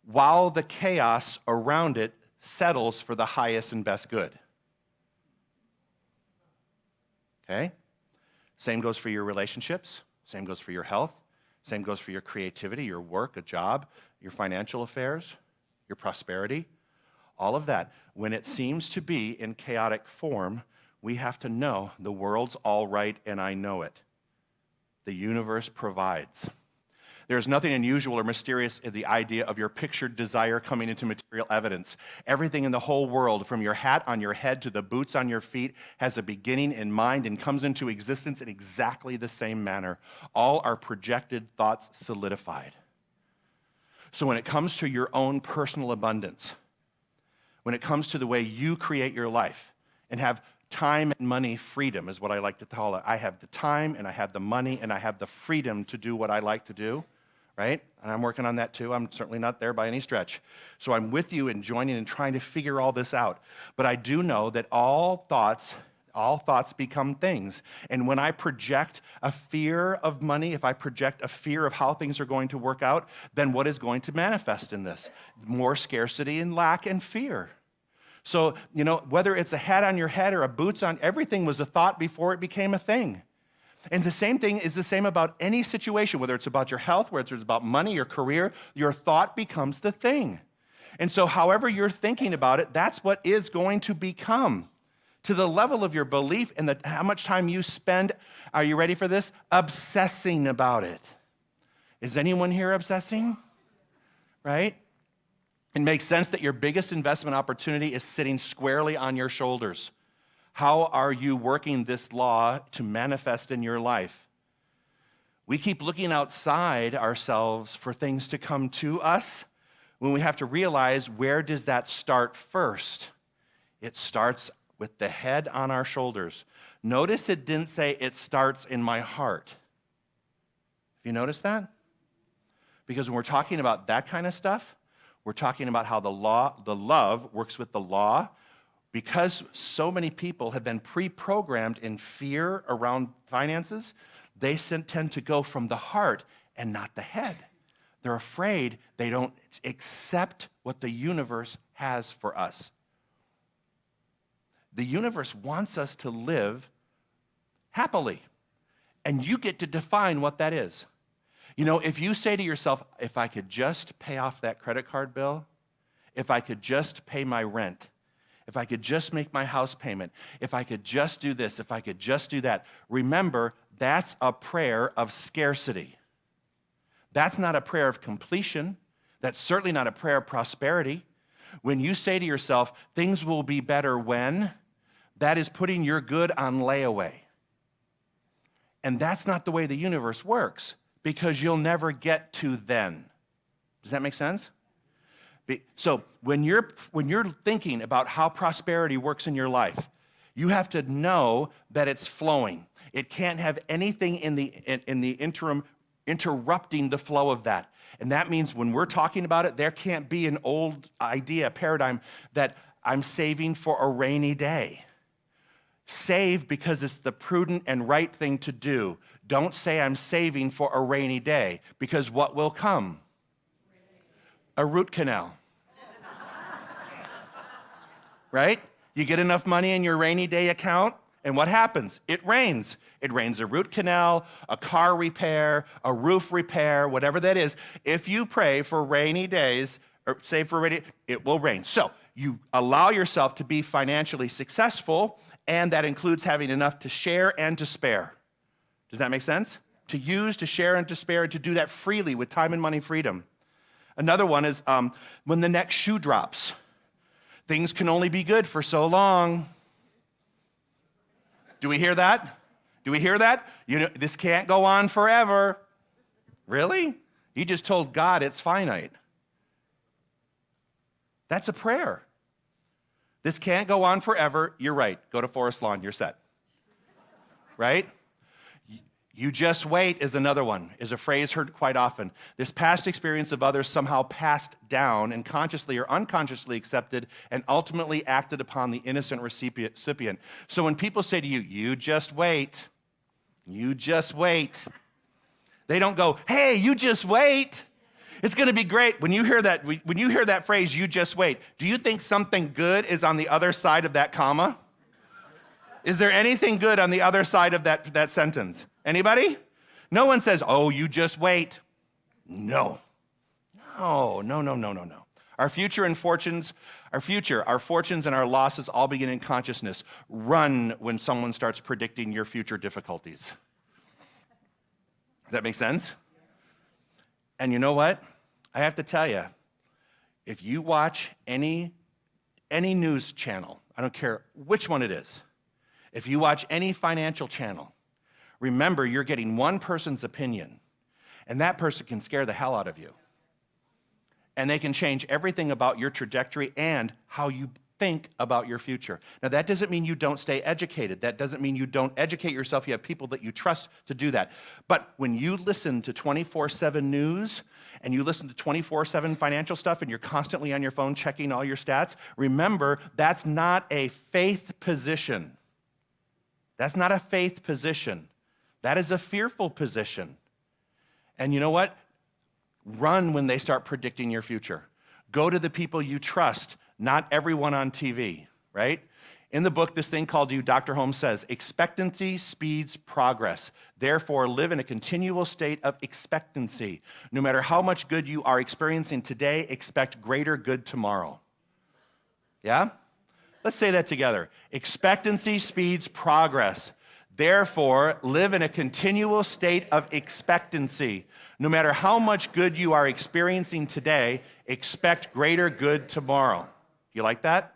while the chaos around it settles for the highest and best good. Okay? Same goes for your relationships, same goes for your health, same goes for your creativity, your work, a job, your financial affairs, your prosperity, all of that. When it seems to be in chaotic form, we have to know the world's all right and I know it. The universe provides. There's nothing unusual or mysterious in the idea of your pictured desire coming into material evidence. Everything in the whole world, from your hat on your head to the boots on your feet, has a beginning in mind and comes into existence in exactly the same manner. All are projected thoughts solidified. So when it comes to your own personal abundance, when it comes to the way you create your life and have time and money freedom is what I like to call it. I have the time and I have the money and I have the freedom to do what I like to do, right? And I'm working on that too. I'm certainly not there by any stretch. So I'm with you in joining and trying to figure all this out. But I do know that all thoughts become things. And when I project a fear of money, if I project a fear of how things are going to work out, then what is going to manifest in this? More scarcity and lack and fear. So, whether it's a hat on your head or a boots on, everything was a thought before it became a thing. And the same thing is the same about any situation, whether it's about your health, whether it's about money, your career, your thought becomes the thing. And so however you're thinking about it, that's what is going to become. To the level of your belief and how much time you spend, are you ready for this? Obsessing about it. Is anyone here obsessing? Right? It makes sense that your biggest investment opportunity is sitting squarely on your shoulders. How are you working this law to manifest in your life? We keep looking outside ourselves for things to come to us when we have to realize, where does that start first? It starts with the head on our shoulders. Notice it didn't say it starts in my heart. Have you noticed that? Because when we're talking about that kind of stuff, we're talking about how the love works with the law. Because so many people have been pre-programmed in fear around finances, they tend to go from the heart and not the head. They're afraid they don't accept what the universe has for us. The universe wants us to live happily, and you get to define what that is. If you say to yourself, if I could just pay off that credit card bill, if I could just pay my rent, if I could just make my house payment, if I could just do this, if I could just do that, remember, that's a prayer of scarcity. That's not a prayer of completion. That's certainly not a prayer of prosperity. When you say to yourself, things will be better when, that is putting your good on layaway. And that's not the way the universe works, because you'll never get to then. Does that make sense? So when you're thinking about how prosperity works in your life, you have to know that it's flowing. It can't have anything in the interim interrupting the flow of that. And that means when we're talking about it, there can't be an old idea, paradigm, that I'm saving for a rainy day. Save because it's the prudent and right thing to do. Don't say I'm saving for a rainy day, because what will come? A root canal. Right? You get enough money in your rainy day account, and what happens? It rains. It rains a root canal, a car repair, a roof repair, whatever that is. If you pray for rainy days, or save for rainy, it will rain. So you allow yourself to be financially successful, and that includes having enough to share and to spare. Does that make sense? To use, to share, and to spare, and to do that freely with time and money freedom. Another one is when the next shoe drops. Things can only be good for so long. Do we hear that? Do we hear that? This can't go on forever. Really? You just told God it's finite. That's a prayer. This can't go on forever. You're right. Go to Forest Lawn. You're set. Right? You just wait is another one, is a phrase heard quite often. This past experience of others somehow passed down and consciously or unconsciously accepted and ultimately acted upon the innocent recipient. So when people say to you, you just wait, You just wait. They don't go, hey, you just wait. It's going to be great. When you hear that phrase, you just wait, do you think something good is on the other side of that comma? Is there anything good on the other side of that sentence? Anybody? No one says, oh, you just wait. No. No. Our future and fortunes, our fortunes and our losses all begin in consciousness. Run when someone starts predicting your future difficulties. Does that make sense? And you know what? I have to tell you, if you watch any news channel, I don't care which one it is, if you watch any financial channel, remember you're getting one person's opinion, and that person can scare the hell out of you. And they can change everything about your trajectory and how you think about your future. Now, that doesn't mean you don't stay educated. That doesn't mean you don't educate yourself. You have people that you trust to do that. But when you listen to 24/7 news and you listen to 24/7 financial stuff and you're constantly on your phone checking all your stats, remember, that's not a faith position. That's not a faith position. That is a fearful position. And you know what? Run when they start predicting your future. Go to the people you trust, not everyone on TV, right? In the book, this thing called you, Dr. Holmes says, expectancy speeds progress. Therefore, live in a continual state of expectancy. No matter how much good you are experiencing today, expect greater good tomorrow. Yeah? Let's say that together. Expectancy speeds progress. Therefore, live in a continual state of expectancy. No matter how much good you are experiencing today, expect greater good tomorrow. You like that?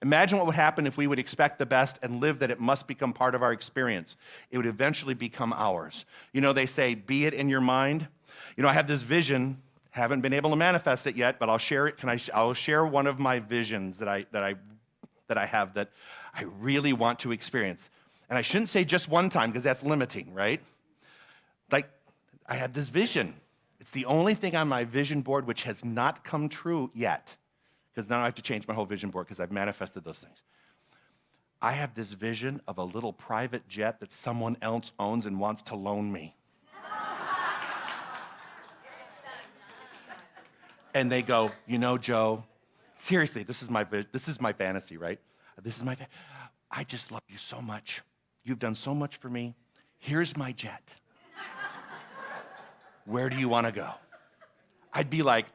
Imagine what would happen if we would expect the best and live that it must become part of our experience. It would eventually become ours. You know, they say, be it in your mind. You know, I have this vision, haven't been able to manifest it yet, but I'll share it. I'll share one of my visions that I have that I really want to experience. And I shouldn't say just one time because that's limiting, right? Like, I had this vision. It's the only thing on my vision board which has not come true yet, because now I have to change my whole vision board because I've manifested those things. I have this vision of a little private jet that someone else owns and wants to loan me. And they go, you know, Joe, seriously, this is my fantasy, right? I just love you so much. You've done so much for me. Here's my jet. Where do you want to go? I'd be like,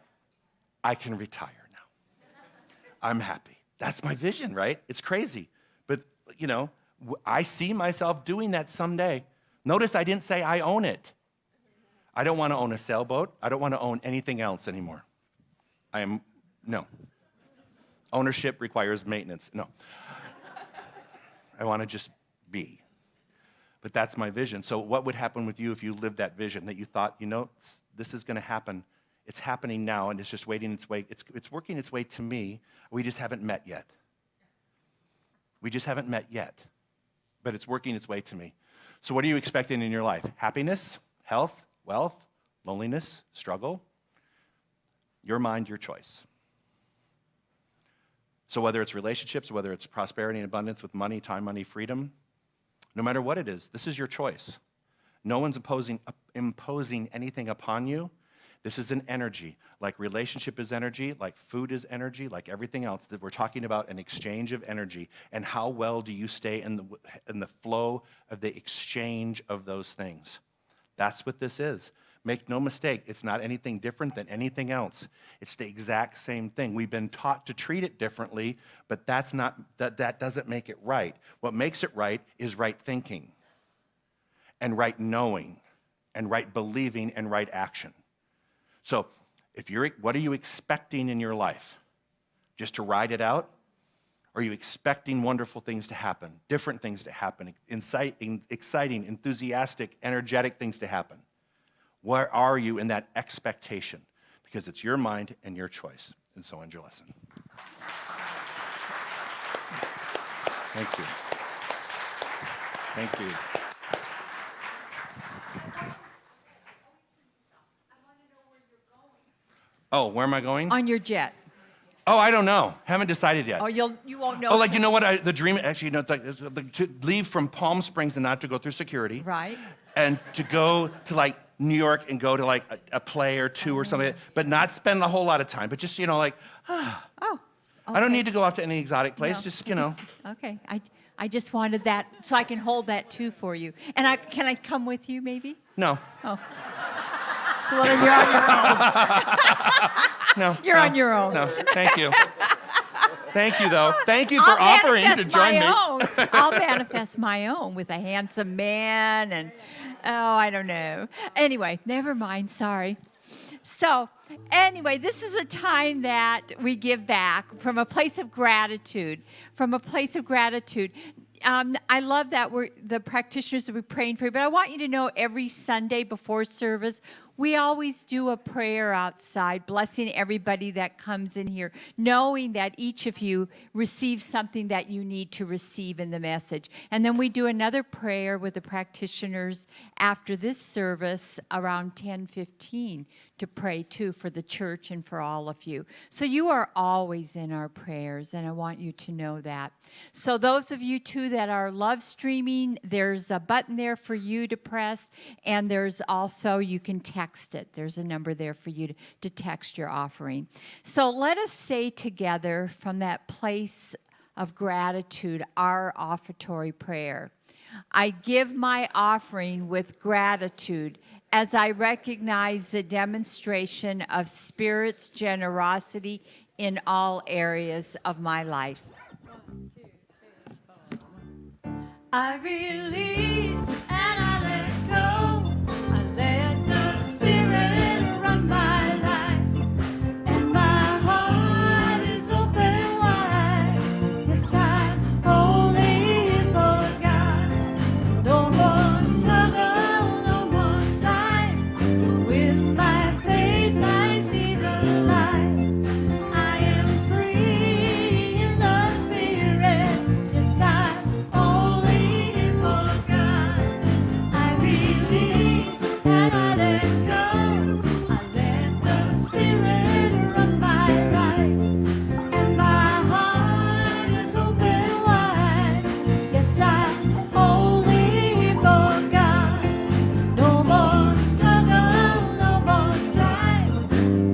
I can retire now. I'm happy. That's my vision, right? It's crazy. But, you know, I see myself doing that someday. Notice I didn't say I own it. I don't want to own a sailboat. I don't want to own anything else anymore. No. Ownership requires maintenance. No. I want to just be. But that's my vision. So what would happen with you if you lived that vision, that you thought, you know, this is going to happen. It's happening now, and it's just waiting its way. It's working its way to me. We just haven't met yet. But it's working its way to me. So what are you expecting in your life? Happiness, health, wealth, loneliness, struggle? Your mind, your choice. So whether it's relationships, whether it's prosperity and abundance with money, time, money, freedom, no matter what it is, this is your choice. No one's imposing anything upon you. This is an energy. Like relationship is energy, like food is energy, like everything else. That we're talking about an exchange of energy. And how well do you stay in the flow of the exchange of those things? That's what this is. Make no mistake, it's not anything different than anything else. It's the exact same thing. We've been taught to treat it differently, but that doesn't make it right. What makes it right is right thinking, and right knowing, and right believing, and right action. So, what are you expecting in your life? Just to ride it out? Or are you expecting wonderful things to happen, different things to happen, exciting, enthusiastic, energetic things to happen? Where are you in that expectation? Because it's your mind and your choice. And so end your lesson. Thank you. Thank you. Oh, where am I going? On your jet. Oh, I don't know. Haven't decided yet. Oh, you won't know. Oh, like, you till- know what? The dream, actually, you know, to leave from Palm Springs and not to go through security. Right. And to go to, like, New York and go to, like, a play or two or something, but not spend a whole lot of time, but just, you know, like, Oh. I don't okay. need to go off to any exotic place, No, just, you know. Okay. I just wanted that so I can hold that too for you. And can I come with you maybe? No, Oh. Well, then you're on your own. no. You're no, on your own. No, thank you. Thank you, though. Thank you for I'll offering to manifest join my me. own. I'll manifest my own with a handsome man and, oh, I don't know. Anyway, never mind. Sorry. So, anyway, this is a time that we give back from a place of gratitude. From a place of gratitude. I love that the practitioners will be praying for you, but I want you to know every Sunday before service, we always do a prayer outside, blessing everybody that comes in here, knowing that each of you receives something that you need to receive in the message. And then we do another prayer with the practitioners after this service around 10:15 to pray too for the church and for all of you. So you are always in our prayers, and I want you to know that. So those of you too that are live streaming, there's a button there for you to press, and there's also, you can text it. There's a number there for you to text your offering. So let us say together from that place of gratitude our offertory prayer. I give my offering with gratitude as I recognize the demonstration of Spirit's generosity in all areas of my life. I release and I let go. I let the Spirit run my life, and my heart is open wide. Yes, I'm only for God. No more struggle, no more strife. With my faith, I see the light. I am free in the Spirit. Yes, I'm only for God. I release and I let go. I let the Spirit run my life, and my heart is open wide. Yes, I'm only for God. No more struggle, no more strife.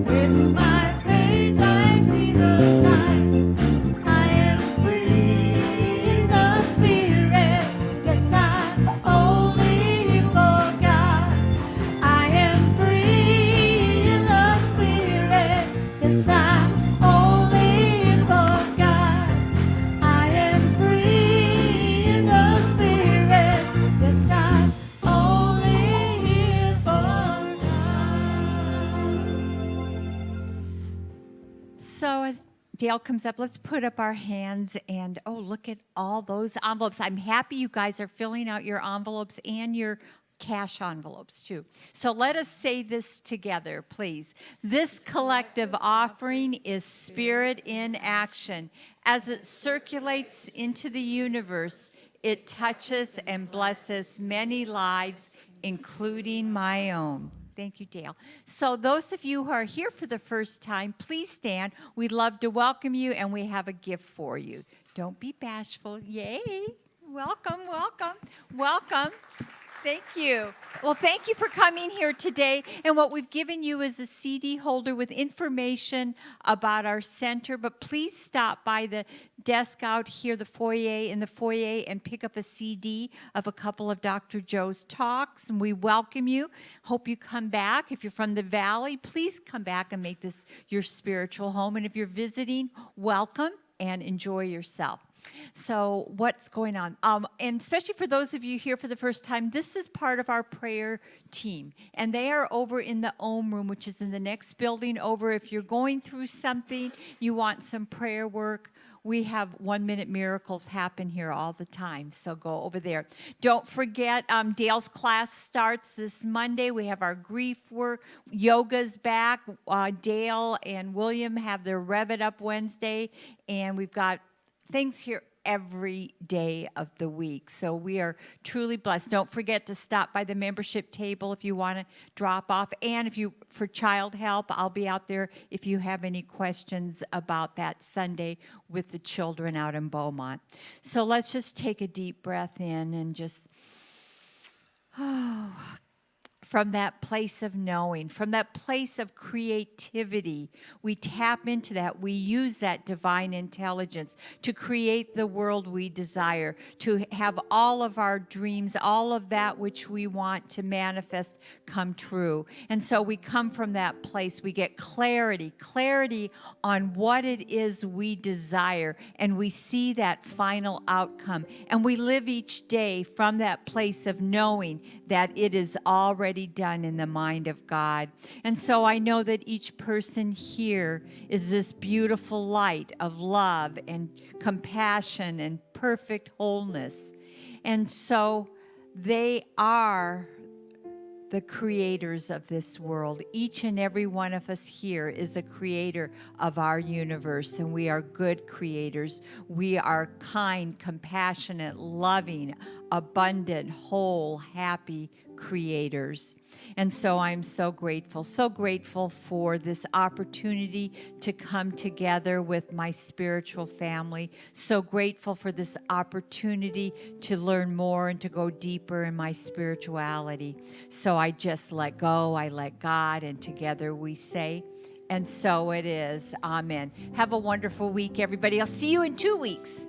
With my faith, I see the light. I am free in the Spirit. Yes, I'm only for God. I am free in the Spirit. Yes, I'm only for God. I am free in the Spirit. Yes, I'm only here for God. So as Dale comes up, let's put up our hands and, oh, look at all those envelopes. I'm happy you guys are filling out your envelopes and your cash envelopes too. So let us say this together, please. This collective offering is Spirit in action. As it circulates into the universe, it touches and blesses many lives, including my own. Thank you, Dale. So those of you who are here for the first time, please stand. We'd love to welcome you, and we have a gift for you. Don't be bashful. Yay. Welcome, welcome, welcome. Thank you. Well, thank you for coming here today. And what we've given you is a CD holder with information about our center. But please stop by the desk out here, in the foyer, and pick up a CD of a couple of Dr. Joe's talks. And we welcome you. Hope you come back. If you're from the Valley, please come back and make this your spiritual home. And if you're visiting, welcome and enjoy yourself. So what's going on? And especially for those of you here for the first time, this is part of our prayer team. And they are over in the Ohm room, which is in the next building over. If you're going through something, you want some prayer work, we have 1-minute miracles happen here all the time. So go over there. Don't forget, Dale's class starts this Monday. We have our grief work. Yoga's back. Dale and William have their Rev It Up Wednesday. And we've got things here every day of the week. So we are truly blessed. Don't forget to stop by the membership table if you want to drop off. And for child help, I'll be out there if you have any questions about that Sunday with the children out in Beaumont. So let's just take a deep breath in and just, from that place of knowing, from that place of creativity, we tap into that. We use that divine intelligence to create the world we desire, to have all of our dreams, all of that which we want to manifest come true. And so we come from that place. We get clarity on what it is we desire, and we see that final outcome. And we live each day from that place of knowing that it is already done in the mind of God. And so I know that each person here is this beautiful light of love and compassion and perfect wholeness. And so they are the creators of this world. Each and every one of us here is a creator of our universe, and we are good creators. We are kind, compassionate, loving, abundant, whole, happy creators. And so I'm so grateful for this opportunity to come together with my spiritual family. So grateful for this opportunity to learn more and to go deeper in my spirituality. So I just let go, I let God, and together we say, and so it is. Amen. Have a wonderful week, everybody. I'll see you in 2 weeks.